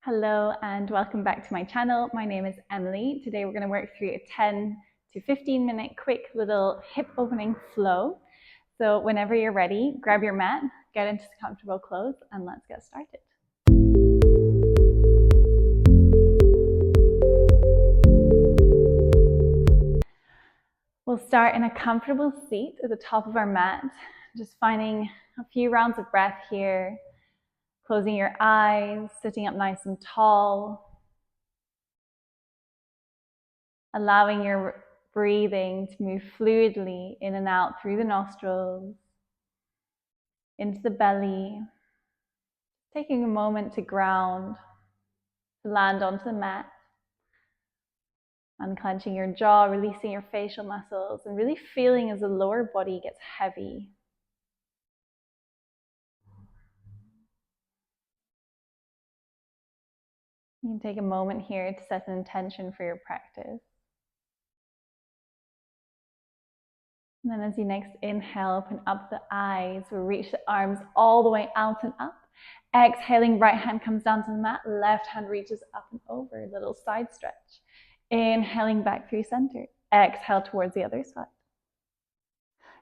Hello and welcome back to my channel. My name is Emily. Today we're going to work through a 10 to 15 minute quick little hip opening flow. So whenever you're ready, grab your mat, get into comfortable clothes, and let's get started. We'll start in a comfortable seat at the top of our mat, just finding a few rounds of breath here. Closing your eyes, sitting up nice and tall. Allowing your breathing to move fluidly in and out through the nostrils, into the belly. Taking a moment to ground, to land onto the mat. Unclenching your jaw, releasing your facial muscles, and really feeling as the lower body gets heavy. You can take a moment here to set an intention for your practice. And then as you next inhale, open up the eyes. We'll reach the arms all the way out and up. Exhaling, right hand comes down to the mat, left hand reaches up and over, little side stretch. Inhaling back through center. Exhale towards the other side.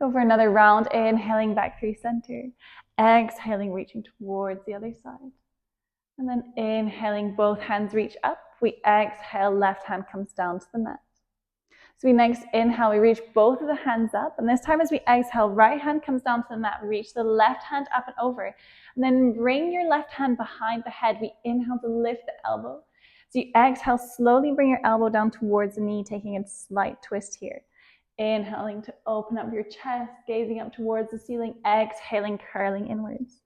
Go for another round, inhaling back through center. Exhaling, reaching towards the other side. And then inhaling, both hands reach up. We exhale, left hand comes down to the mat. So we next inhale, we reach both of the hands up. And this time as we exhale, right hand comes down to the mat. We reach the left hand up and over. And then bring your left hand behind the head. We inhale to lift the elbow. So you exhale, slowly bring your elbow down towards the knee, taking a slight twist here. Inhaling to open up your chest, gazing up towards the ceiling. Exhaling, curling inwards.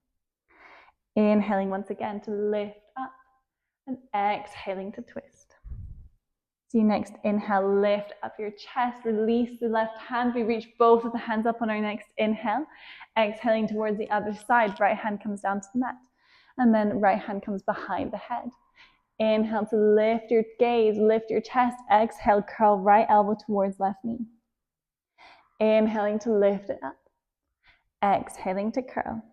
Inhaling once again to lift up. And exhaling to twist. So you next inhale, lift up your chest, release the left hand. We reach both of the hands up on our next inhale. Exhaling towards the other side, right hand comes down to the mat. And then right hand comes behind the head. Inhale to lift your gaze, lift your chest. Exhale, curl right elbow towards left knee. Inhaling to lift it up. Exhaling to curl.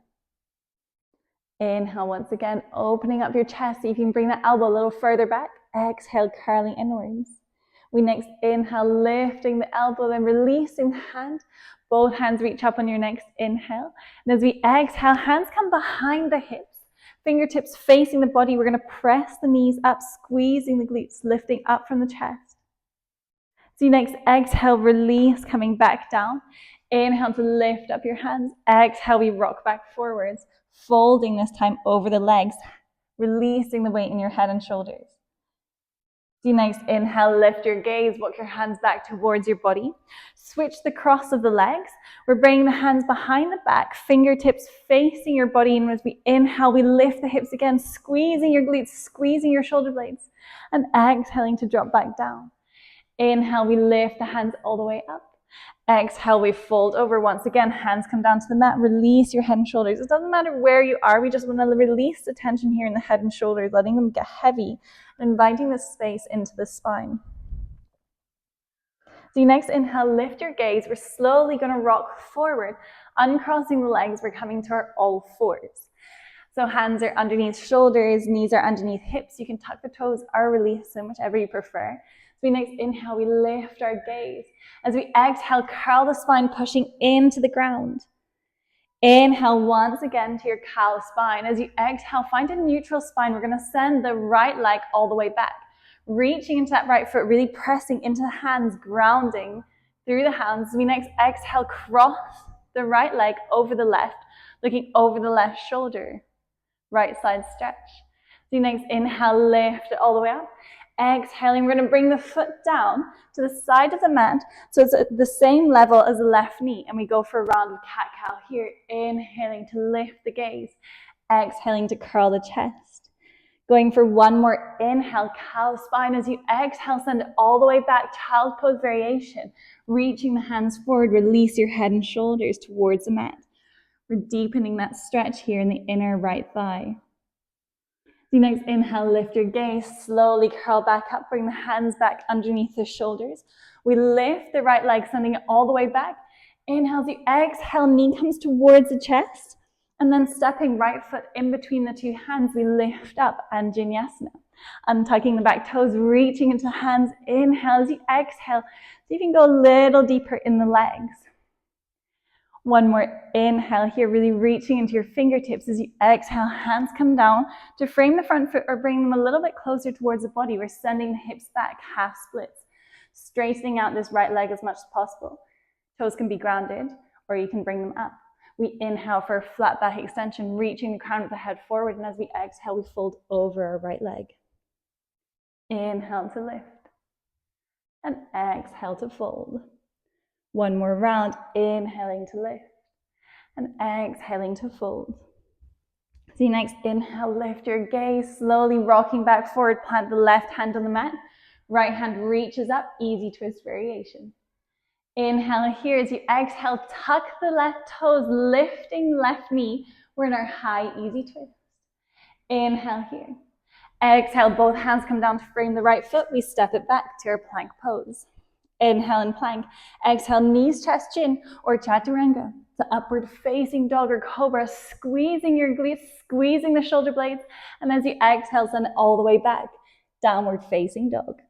Inhale once again, opening up your chest so you can bring that elbow a little further back. Exhale, curling inwards. We next inhale, lifting the elbow, then releasing the hand. Both hands reach up on your next inhale. And as we exhale, hands come behind the hips. Fingertips facing the body. We're going to press the knees up, squeezing the glutes, lifting up from the chest. So you next exhale, release, coming back down. Inhale to lift up your hands. Exhale, we rock back forwards, folding this time over the legs, releasing the weight in your head and shoulders. So you next inhale, lift your gaze, walk your hands back towards your body. Switch the cross of the legs. We're bringing the hands behind the back, fingertips facing your body. And as we inhale, we lift the hips again, squeezing your glutes, squeezing your shoulder blades, and exhaling to drop back down. Inhale, we lift the hands all the way up. Exhale, we fold over once again. Hands come down to the mat. Release your head and shoulders. It doesn't matter where you are. We just want to release the tension here in the head and shoulders, letting them get heavy, and inviting the space into the spine. So you next inhale, lift your gaze. We're slowly going to rock forward, uncrossing the legs. We're coming to our all fours. So hands are underneath shoulders, knees are underneath hips. You can tuck the toes or release them, whichever you prefer. So we next inhale, we lift our gaze. As we exhale, curl the spine, pushing into the ground. Inhale once again to your cow spine. As you exhale, find a neutral spine. We're going to send the right leg all the way back. Reaching into that right foot, really pressing into the hands, grounding through the hands. We next exhale, cross the right leg over the left, looking over the left shoulder. Right side stretch. So you next inhale, lift it all the way up. Exhaling, we're going to bring the foot down to the side of the mat so it's at the same level as the left knee. And we go for a round of cat-cow here. Inhaling to lift the gaze. Exhaling to curl the chest. Going for one more inhale, cow spine. As you exhale, send it all the way back, child pose variation. Reaching the hands forward, release your head and shoulders towards the mat. We're deepening that stretch here in the inner right thigh. The next inhale, lift your gaze, slowly curl back up, bring the hands back underneath the shoulders. We lift the right leg, sending it all the way back. Inhale, as you exhale, knee comes towards the chest. And then stepping right foot in between the two hands, we lift up and Vinyasa. Untucking the back toes, reaching into hands. Inhale as you exhale. So you can go a little deeper in the legs. One more inhale here, really reaching into your fingertips. As you exhale, hands come down to frame the front foot or bring them a little bit closer towards the body. We're sending the hips back, half splits. Straightening out this right leg as much as possible. Toes can be grounded or you can bring them up. We inhale for a flat back extension, reaching the crown of the head forward. And as we exhale, we fold over our right leg. Inhale to lift. And exhale to fold. One more round, inhaling to lift and exhaling to fold. So you next inhale, lift your gaze, slowly rocking back forward, plant the left hand on the mat. Right hand reaches up, easy twist variation. Inhale here as you exhale, tuck the left toes, lifting left knee. We're in our high, easy twist. Inhale here. Exhale, both hands come down to frame the right foot. We step it back to our plank pose. Inhale and plank. Exhale, knees, chest, chin, or chaturanga. To upward facing dog or cobra, squeezing your glutes, squeezing the shoulder blades. And as you exhale, send it all the way back. Downward facing dog.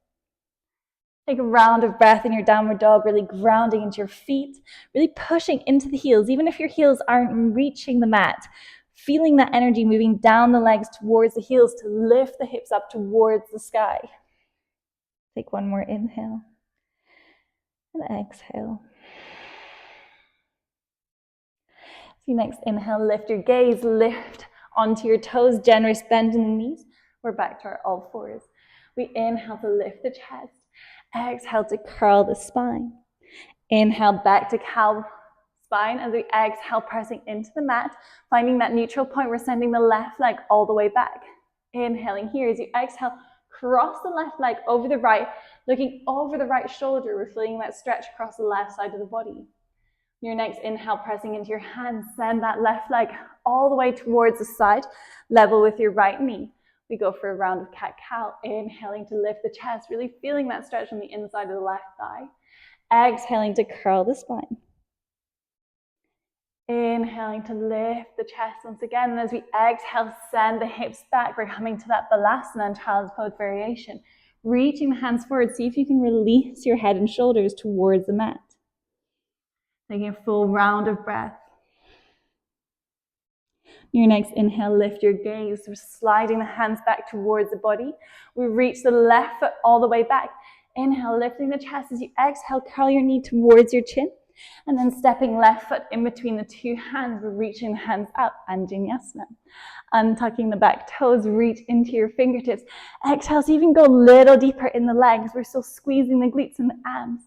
Take a round of breath in your downward dog, really grounding into your feet, really pushing into the heels, even if your heels aren't reaching the mat. Feeling that energy moving down the legs towards the heels to lift the hips up towards the sky. Take one more inhale. And exhale. So next inhale, lift your gaze, lift onto your toes, generous bend in the knees. We're back to our all fours. We inhale to lift the chest. Exhale to curl the spine. Inhale back to cow spine as we exhale, pressing into the mat. Finding that neutral point, we're sending the left leg all the way back. Inhaling here as you exhale, cross the left leg over the right, looking over the right shoulder. We're feeling that stretch across the left side of the body. Your next inhale, pressing into your hands, send that left leg all the way towards the side, level with your right knee. We go for a round of cat-cow, inhaling to lift the chest, really feeling that stretch on the inside of the left thigh. Exhaling to curl the spine. Inhaling to lift the chest once again. And as we exhale, send the hips back. We're coming to that Balasana and Child's Pose variation. Reaching the hands forward. See if you can release your head and shoulders towards the mat. Taking a full round of breath. Your next inhale, lift your gaze. We're sliding the hands back towards the body. We reach the left foot all the way back. Inhale, lifting the chest. As you exhale, curl your knee towards your chin. And then stepping left foot in between the two hands. We're reaching the hands up and Vinyasa. Untucking the back toes, reach into your fingertips. Exhale, so you can go a little deeper in the legs. We're still squeezing the glutes and the abs.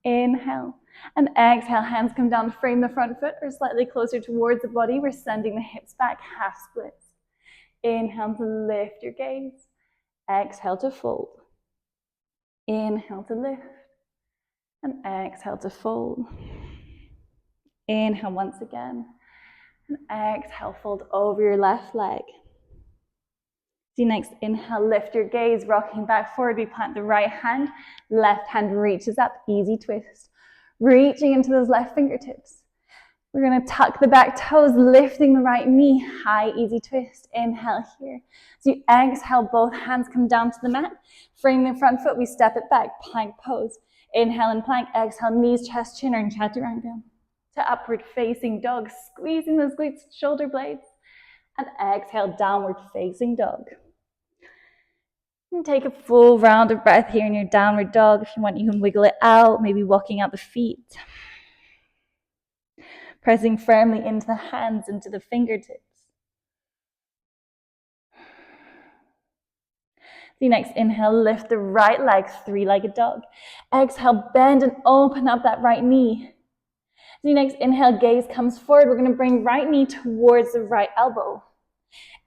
Inhale. And exhale, hands come down to frame the front foot or slightly closer towards the body. We're sending the hips back, half splits. Inhale to lift your gaze. Exhale to fold. Inhale to lift. And exhale to fold. Inhale once again. And exhale, fold over your left leg. So next inhale, lift your gaze, rocking back forward. We plant the right hand. Left hand reaches up, easy twist. Reaching into those left fingertips. We're going to tuck the back toes, lifting the right knee. High, easy twist. Inhale here. As you exhale, both hands come down to the mat. Frame the front foot, we step it back. Plank pose. Inhale and plank. Exhale, knees, chest, chin, or in chaturanga. To upward facing dog, squeezing those glutes, shoulder blades. And exhale, downward facing dog. And take a full round of breath here in your downward dog. If you want, you can wiggle it out, maybe walking out the feet. Pressing firmly into the hands, into the fingertips. The next inhale, lift the right leg, three-legged dog. Exhale, bend and open up that right knee. The next inhale, gaze comes forward. We're going to bring right knee towards the right elbow.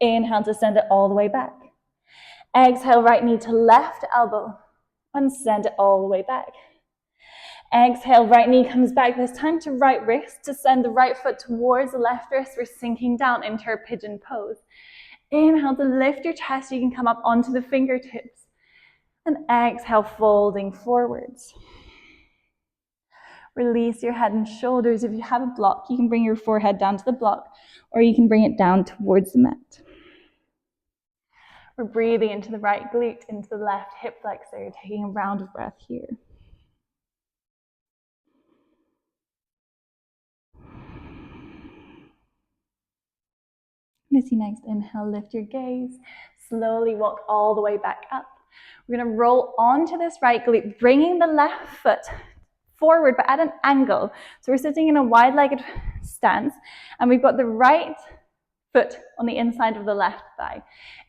Inhale to send it all the way back. Exhale, right knee to left elbow and send it all the way back. Exhale, right knee comes back. This time to right wrist to send the right foot towards the left wrist. We're sinking down into our pigeon pose. Inhale to lift your chest. You can come up onto the fingertips. And exhale, folding forwards. Release your head and shoulders. If you have a block, you can bring your forehead down to the block, or you can bring it down towards the mat. We're breathing into the right glute, into the left hip flexor, taking a round of breath here. And as you next inhale, lift your gaze. Slowly walk all the way back up. We're going to roll onto this right glute, bringing the left foot forward, but at an angle. So we're sitting in a wide-legged stance, and we've got the right foot on the inside of the left thigh.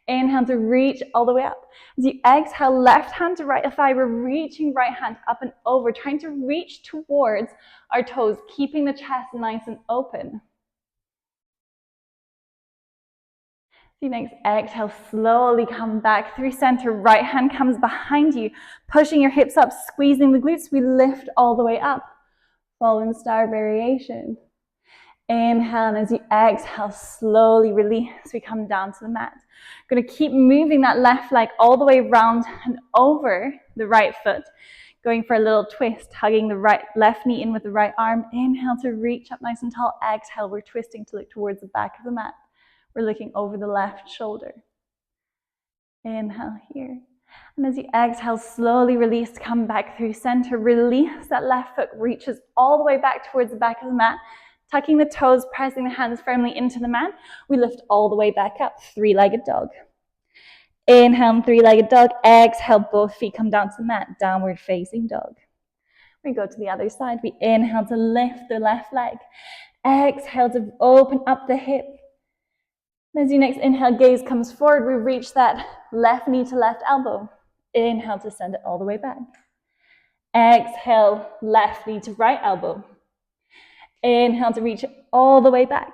Inhale to reach all the way up. As you exhale, left hand to right thigh, we're reaching right hand up and over, trying to reach towards our toes, keeping the chest nice and open. So next exhale, slowly come back through center. Right hand comes behind you, pushing your hips up, squeezing the glutes. We lift all the way up. Fallen star variation. Inhale, and as you exhale, slowly release. We come down to the mat. We're going to keep moving that left leg all the way around and over the right foot. Going for a little twist, hugging the left knee in with the right arm. Inhale to reach up nice and tall. Exhale, we're twisting to look towards the back of the mat. We're looking over the left shoulder. Inhale here. And as you exhale, slowly release, come back through center. Release that left foot, reaches all the way back towards the back of the mat. Tucking the toes, pressing the hands firmly into the mat. We lift all the way back up, three-legged dog. Inhale, three-legged dog. Exhale, both feet come down to the mat, downward facing dog. We go to the other side. We inhale to lift the left leg. Exhale to open up the hip. As you next inhale, gaze comes forward, we reach that left knee to left elbow. Inhale to send it all the way back. Exhale, left knee to right elbow. Inhale to reach it all the way back.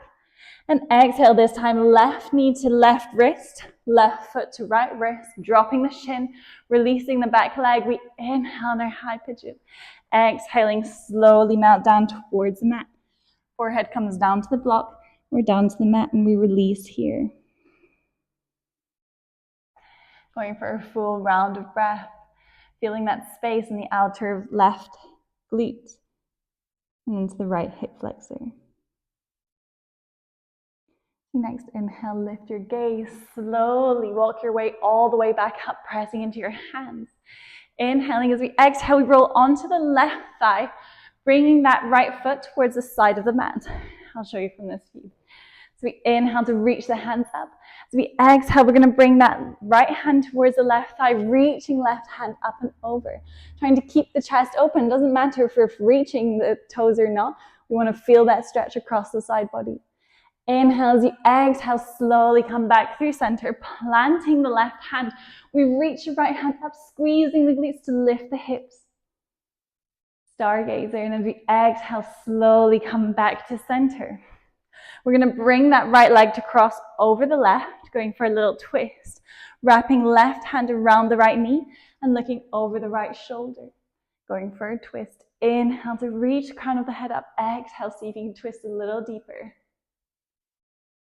And exhale this time, left knee to left wrist, left foot to right wrist, dropping the shin, releasing the back leg. We inhale in our high pigeon. Exhaling, slowly mount down towards the mat. Forehead comes down to the block. We're down to the mat and we release here. Going for a full round of breath. Feeling that space in the outer left glute and into the right hip flexor. Next, inhale, lift your gaze. Slowly walk your way all the way back up, pressing into your hands. Inhaling as we exhale, we roll onto the left thigh, bringing that right foot towards the side of the mat. I'll show you from this view. So we inhale to reach the hands up. As we exhale, we're going to bring that right hand towards the left thigh, reaching left hand up and over. Trying to keep the chest open. Doesn't matter if we're reaching the toes or not. We want to feel that stretch across the side body. Inhale, as you exhale, slowly come back through center, planting the left hand. We reach the right hand up, squeezing the glutes to lift the hips. Stargazer, and as we exhale, slowly come back to center. We're going to bring that right leg to cross over the left, going for a little twist, wrapping left hand around the right knee and looking over the right shoulder. Going for a twist. Inhale to reach the crown of the head up. Exhale, see if you can twist a little deeper.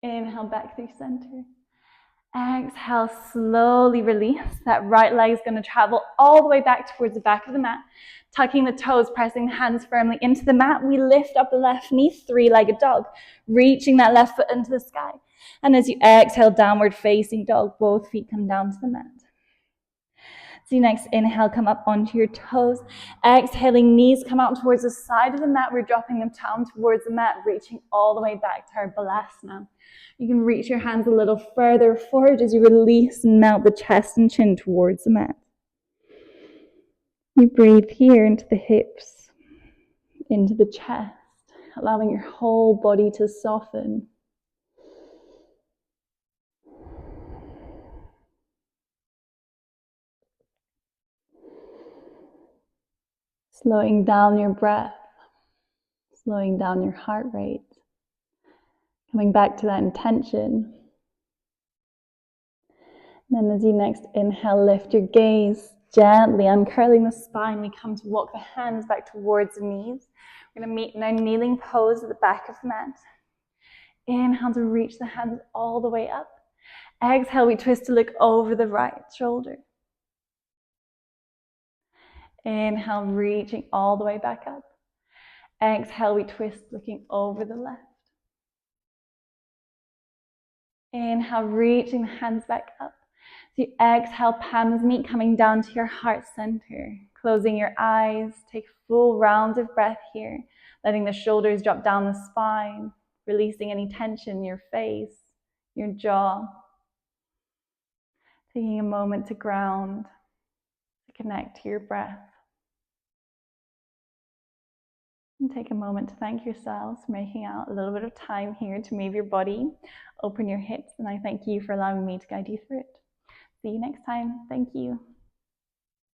Inhale back through center. Exhale, slowly release. That right leg is going to travel all the way back towards the back of the mat. Tucking the toes, pressing the hands firmly into the mat. We lift up the left knee, three-legged dog, reaching that left foot into the sky. And as you exhale, downward facing dog, both feet come down to the mat. So you next inhale, come up onto your toes. Exhaling, knees come out towards the side of the mat. We're dropping them down towards the mat, reaching all the way back to our balasana. You can reach your hands a little further forward as you release and melt the chest and chin towards the mat. You breathe here into the hips, into the chest, allowing your whole body to soften. Slowing down your breath, slowing down your heart rate, coming back to that intention. And then as you next inhale, lift your gaze, gently uncurling the spine. We come to walk the hands back towards the knees. We're going to meet in our kneeling pose at the back of the mat. Inhale to reach the hands all the way up. Exhale, we twist to look over the right shoulder. Inhale, reaching all the way back up. Exhale, we twist, looking over the left. Inhale, reaching the hands back up. So you exhale, palms meet, coming down to your heart center. Closing your eyes, take full rounds of breath here, letting the shoulders drop down the spine, releasing any tension in your face, your jaw. Taking a moment to ground, to connect to your breath. And take a moment to thank yourselves for making out a little bit of time here to move your body, open your hips, and I thank you for allowing me to guide you through it. See you next time. Thank you.